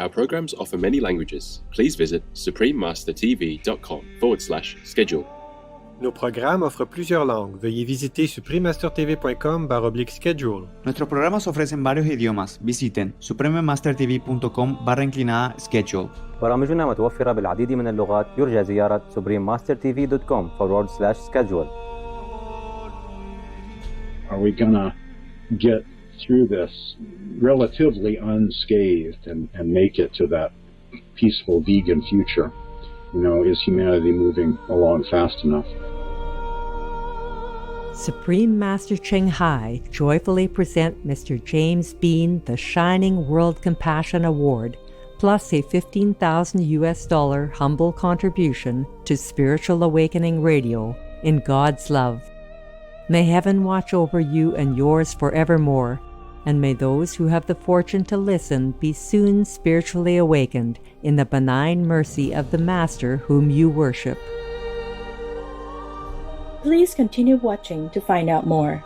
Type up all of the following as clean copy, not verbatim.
Our programs offer many languages. Please visit suprememastertv.com/schedule. Nos programas offrent plusieurs langues. Veuillez visiter suprememastertv.com/schedule. Nuestros programas ofrecen varios idiomas. Visiten suprememastertv.com/schedule. برامجنا متوفرة بالعديد من اللغات. يرجى زيارة suprememastertv.com/schedule. Are we gonna get through this relatively unscathed and make it to that peaceful vegan future? Is humanity moving along fast enough? Supreme Master Ching Hai joyfully present Mr. James Bean the Shining World Compassion Award, plus a $15,000 humble contribution to Spiritual Awakening Radio in God's love. May heaven watch over you and yours forevermore, and may those who have the fortune to listen be soon spiritually awakened in the benign mercy of the Master whom you worship. Please continue watching to find out more.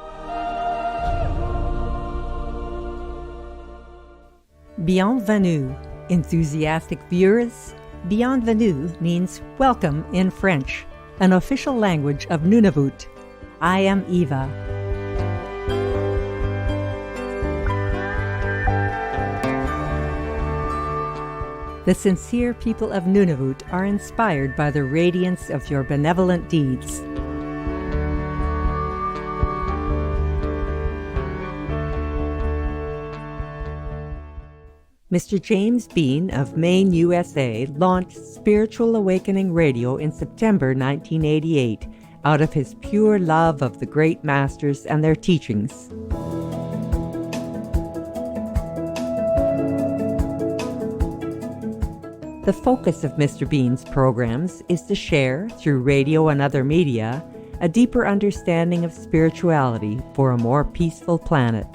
Bienvenue, enthusiastic viewers. Bienvenue means welcome in French, an official language of Nunavut. I am Eva. The sincere people of Nunavut are inspired by the radiance of your benevolent deeds. Mr. James Bean of Maine, USA, launched Spiritual Awakening Radio in September 1988 out of his pure love of the great masters and their teachings. The focus of Mr. Bean's programs is to share, through radio and other media, a deeper understanding of spirituality for a more peaceful planet.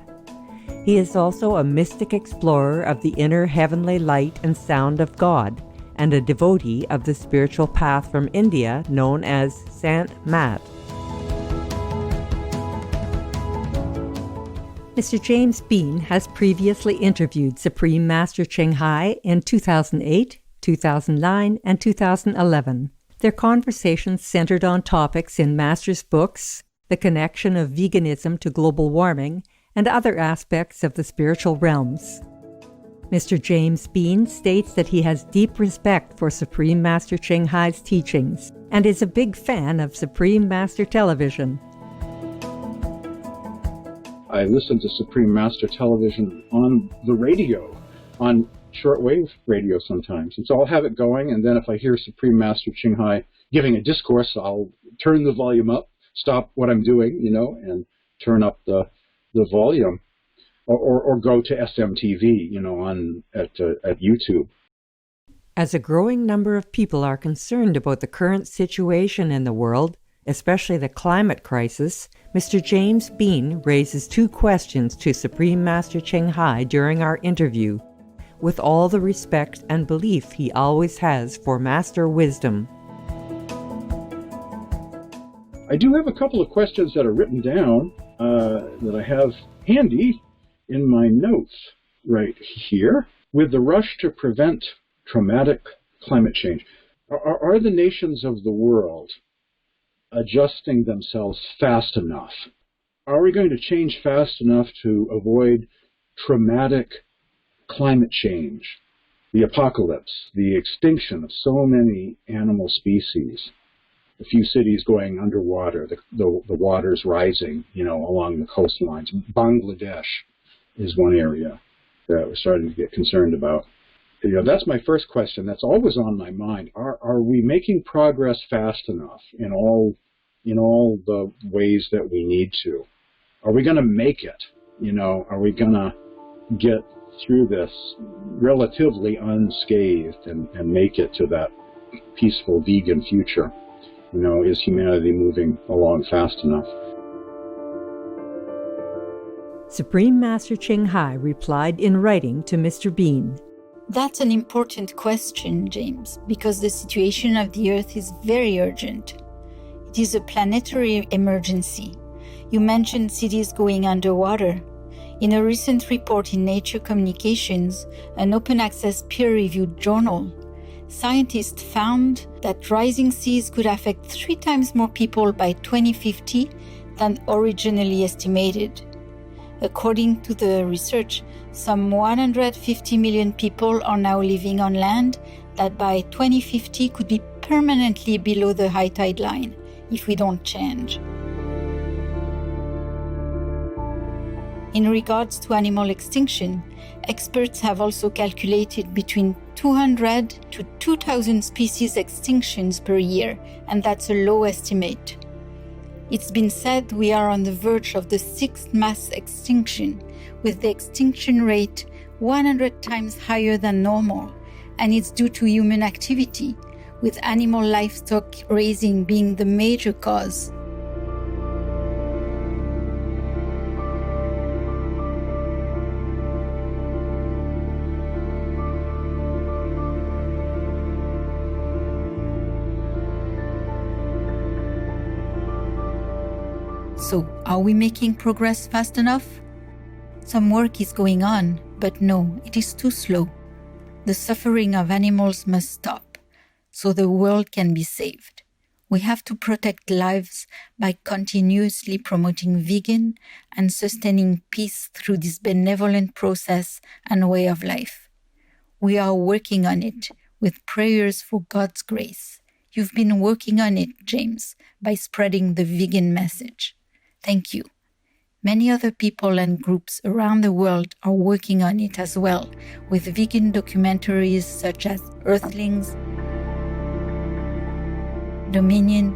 He is also a mystic explorer of the inner heavenly light and sound of God, and a devotee of the spiritual path from India known as Sant Mat. Mr. James Bean has previously interviewed Supreme Master Ching Hai in 2008, 2009, and 2011. Their conversations centered on topics in Master's books, the connection of veganism to global warming, and other aspects of the spiritual realms. Mr. James Bean states that he has deep respect for Supreme Master Ching Hai's teachings and is a big fan of Supreme Master Television. I listen to Supreme Master Television on the radio, on shortwave radio sometimes. And so I'll have it going, and then if I hear Supreme Master Ching Hai giving a discourse, I'll turn the volume up, stop what I'm doing, and turn up the volume, or go to SMTV, at YouTube. As a growing number of people are concerned about the current situation in the world, especially the climate crisis, Mr. James Bean raises two questions to Supreme Master Ching Hai during our interview, with all the respect and belief he always has for Master Wisdom. I do have a couple of questions that are written down that I have handy in my notes right here. With the rush to prevent traumatic climate change, are the nations of the world adjusting themselves fast enough? Are we going to change fast enough to avoid traumatic climate change, the apocalypse, the extinction of so many animal species, a few cities going underwater, the waters rising, along the coastlines? Bangladesh is one area that we're starting to get concerned about. That's my first question. That's always on my mind. Are we making progress fast enough in all the ways that we need to? Are we going to make it? Are we going to get through this relatively unscathed and make it to that peaceful vegan future? Is humanity moving along fast enough? Supreme Master Ching Hai replied in writing to Mr. Bean. That's an important question, James, because the situation of the Earth is very urgent. It is a planetary emergency. You mentioned cities going underwater. In a recent report in Nature Communications, an open-access peer-reviewed journal, scientists found that rising seas could affect 3 times more people by 2050 than originally estimated. According to the research, some 150 million people are now living on land that by 2050 could be permanently below the high tide line if we don't change. In regards to animal extinction, experts have also calculated between 200 to 2,000 species extinctions per year, and that's a low estimate. It's been said we are on the verge of the 6th mass extinction, with the extinction rate 100 times higher than normal, and it's due to human activity, with animal livestock raising being the major cause. So, are we making progress fast enough? Some work is going on, but no, it is too slow. The suffering of animals must stop, so the world can be saved. We have to protect lives by continuously promoting vegan and sustaining peace through this benevolent process and way of life. We are working on it with prayers for God's grace. You've been working on it, James, by spreading the vegan message. Thank you. Many other people and groups around the world are working on it as well, with vegan documentaries such as Earthlings, Dominion,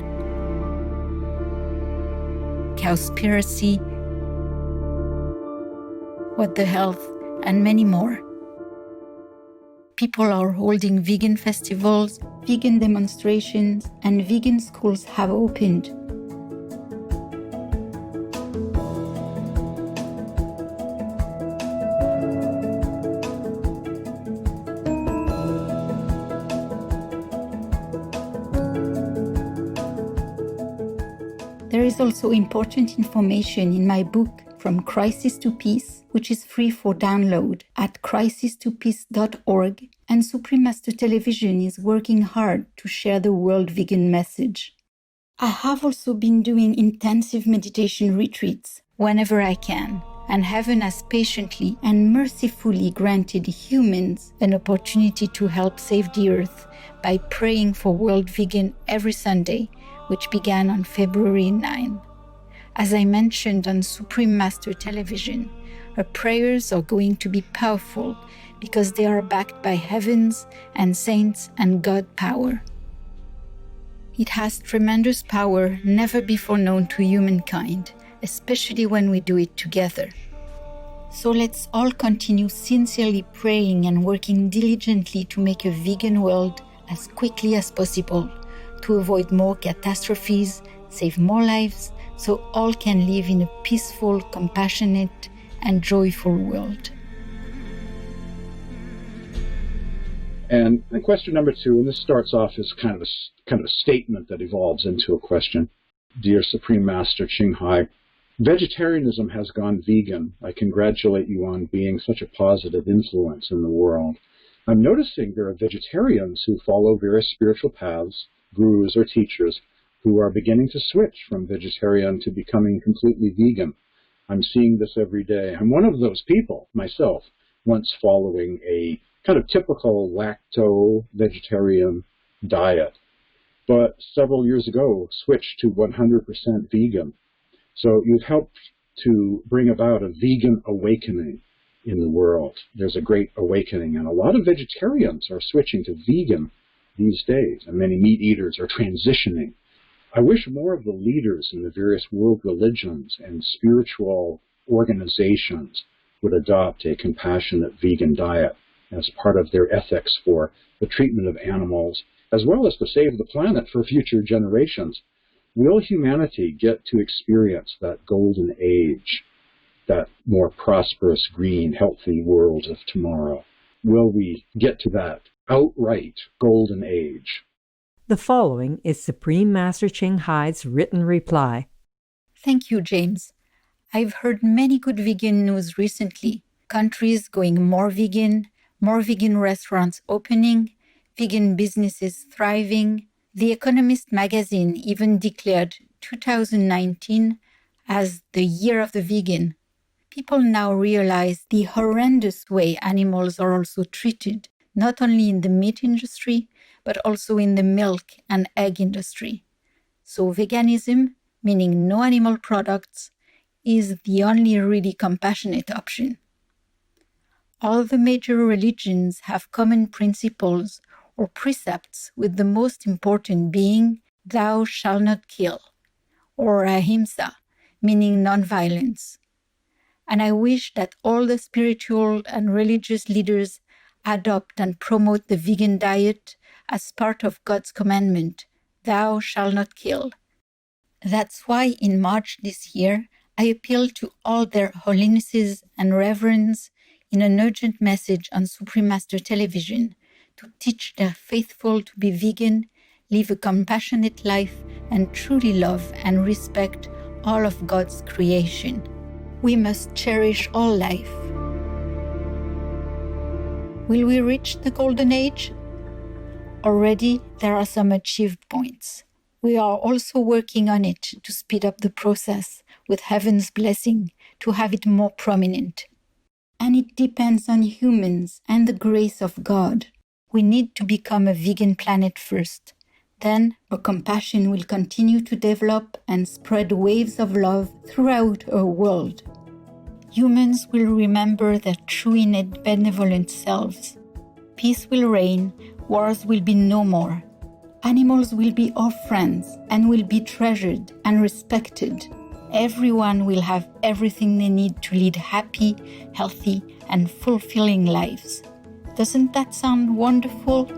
Cowspiracy, What the Health, and many more. People are holding vegan festivals, vegan demonstrations, and vegan schools have opened. There is also important information in my book, From Crisis to Peace, which is free for download at crisistopeace.org, and Supreme Master Television is working hard to share the world vegan message. I have also been doing intensive meditation retreats whenever I can, and heaven has patiently and mercifully granted humans an opportunity to help save the earth by praying for world vegan every Sunday, which began on February 9. As I mentioned on Supreme Master Television, our prayers are going to be powerful because they are backed by heavens and saints and God power. It has tremendous power never before known to humankind, especially when we do it together. So let's all continue sincerely praying and working diligently to make a vegan world as quickly as possible, to avoid more catastrophes, save more lives, so all can live in a peaceful, compassionate, and joyful world. And question number 2, and this starts off as kind of a statement that evolves into a question. Dear Supreme Master Ching Hai, vegetarianism has gone vegan. I congratulate you on being such a positive influence in the world. I'm noticing there are vegetarians who follow various spiritual paths, gurus or teachers, who are beginning to switch from vegetarian to becoming completely vegan. I'm seeing this every day. I'm one of those people, myself, once following a kind of typical lacto-vegetarian diet, but several years ago switched to 100% vegan. So you've helped to bring about a vegan awakening in the world. There's a great awakening, and a lot of vegetarians are switching to vegan these days, and many meat eaters are transitioning. I wish more of the leaders in the various world religions and spiritual organizations would adopt a compassionate vegan diet as part of their ethics for the treatment of animals, as well as to save the planet for future generations. Will humanity get to experience that golden age, that more prosperous, green, healthy world of tomorrow? Will we get to that outright golden age? The following is Supreme Master Ching Hai's written reply. Thank you, James. I've heard many good vegan news recently. Countries going more vegan restaurants opening, vegan businesses thriving. The Economist magazine even declared 2019 as the year of the vegan. People now realize the horrendous way animals are also treated, not only in the meat industry, but also in the milk and egg industry. So veganism, meaning no animal products, is the only really compassionate option. All the major religions have common principles or precepts, with the most important being, thou shalt not kill, or ahimsa, meaning non-violence. And I wish that all the spiritual and religious leaders adopt and promote the vegan diet as part of God's commandment, thou shalt not kill. That's why in March this year, I appeal to all their holinesses and reverends in an urgent message on Supreme Master Television to teach their faithful to be vegan, live a compassionate life, and truly love and respect all of God's creation. We must cherish all life. Will we reach the golden age? Already there are some achieved points. We are also working on it to speed up the process with heaven's blessing to have it more prominent. And it depends on humans and the grace of God. We need to become a vegan planet first. Then our compassion will continue to develop and spread waves of love throughout our world. Humans will remember their true innate benevolent selves. Peace will reign, wars will be no more. Animals will be our friends and will be treasured and respected. Everyone will have everything they need to lead happy, healthy, and fulfilling lives. Doesn't that sound wonderful?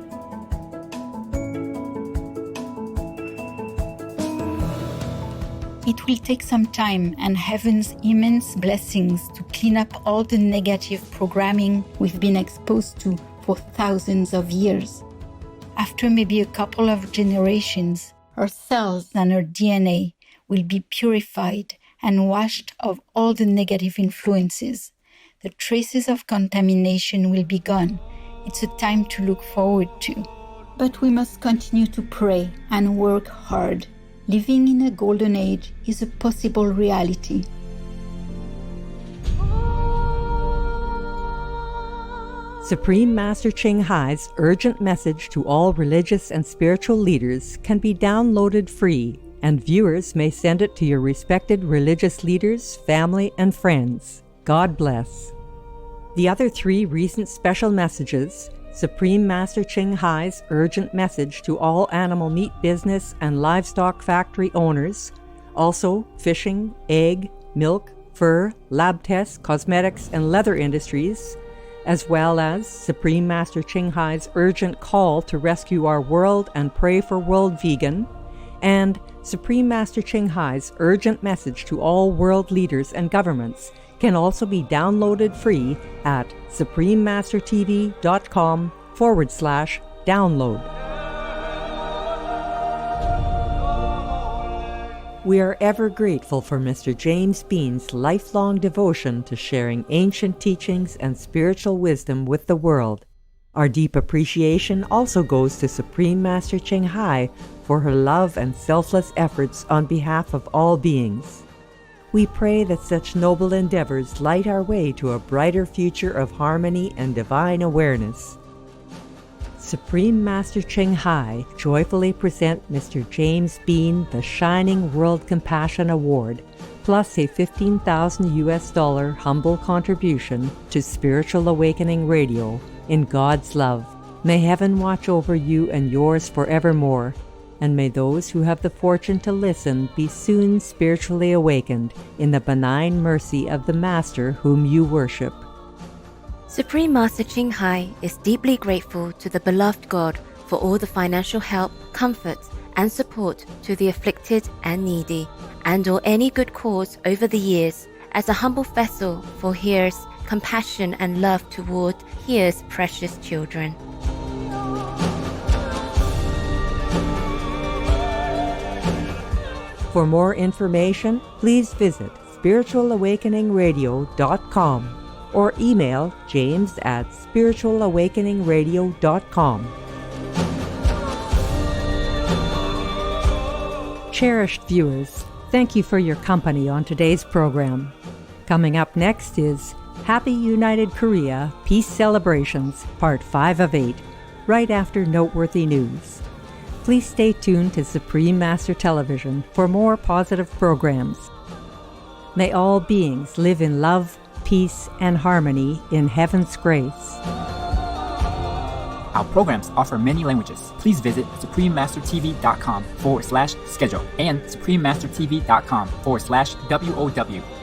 It will take some time and heaven's immense blessings to clean up all the negative programming we've been exposed to for thousands of years. After maybe a couple of generations, our cells and our DNA will be purified and washed of all the negative influences. The traces of contamination will be gone. It's a time to look forward to. But we must continue to pray and work hard. Living in a golden age is a possible reality. Supreme Master Ching Hai's urgent message to all religious and spiritual leaders can be downloaded free, and viewers may send it to your respected religious leaders, family, and friends. God bless. The other 3 recent special messages, Supreme Master Ching Hai's urgent message to all animal meat business and livestock factory owners, also fishing, egg, milk, fur, lab tests, cosmetics, and leather industries, as well as Supreme Master Ching Hai's urgent call to rescue our world and pray for world vegan, and Supreme Master Ching Hai's urgent message to all world leaders and governments can also be downloaded free at suprememastertv.com/download. We are ever grateful for Mr. James Bean's lifelong devotion to sharing ancient teachings and spiritual wisdom with the world. Our deep appreciation also goes to Supreme Master Ching Hai for her love and selfless efforts on behalf of all beings. We pray that such noble endeavors light our way to a brighter future of harmony and divine awareness. Supreme Master Ching Hai joyfully present Mr. James Bean the Shining World Compassion Award, plus a $15,000 humble contribution to Spiritual Awakening Radio in God's love. May heaven watch over you and yours forevermore, and may those who have the fortune to listen be soon spiritually awakened in the benign mercy of the Master whom you worship. Supreme Master Ching Hai is deeply grateful to the beloved God for all the financial help, comfort, and support to the afflicted and needy, and or any good cause over the years, as a humble vessel for His compassion and love toward His precious children. For more information, please visit spiritualawakeningradio.com or email james@spiritualawakeningradio.com. Cherished viewers, thank you for your company on today's program. Coming up next is Happy United Korea Peace Celebrations, Part 5 of 8, right after noteworthy news. Please stay tuned to Supreme Master Television for more positive programs. May all beings live in love, peace, and harmony in heaven's grace. Our programs offer many languages. Please visit suprememastertv.com/schedule and suprememastertv.com/WOW.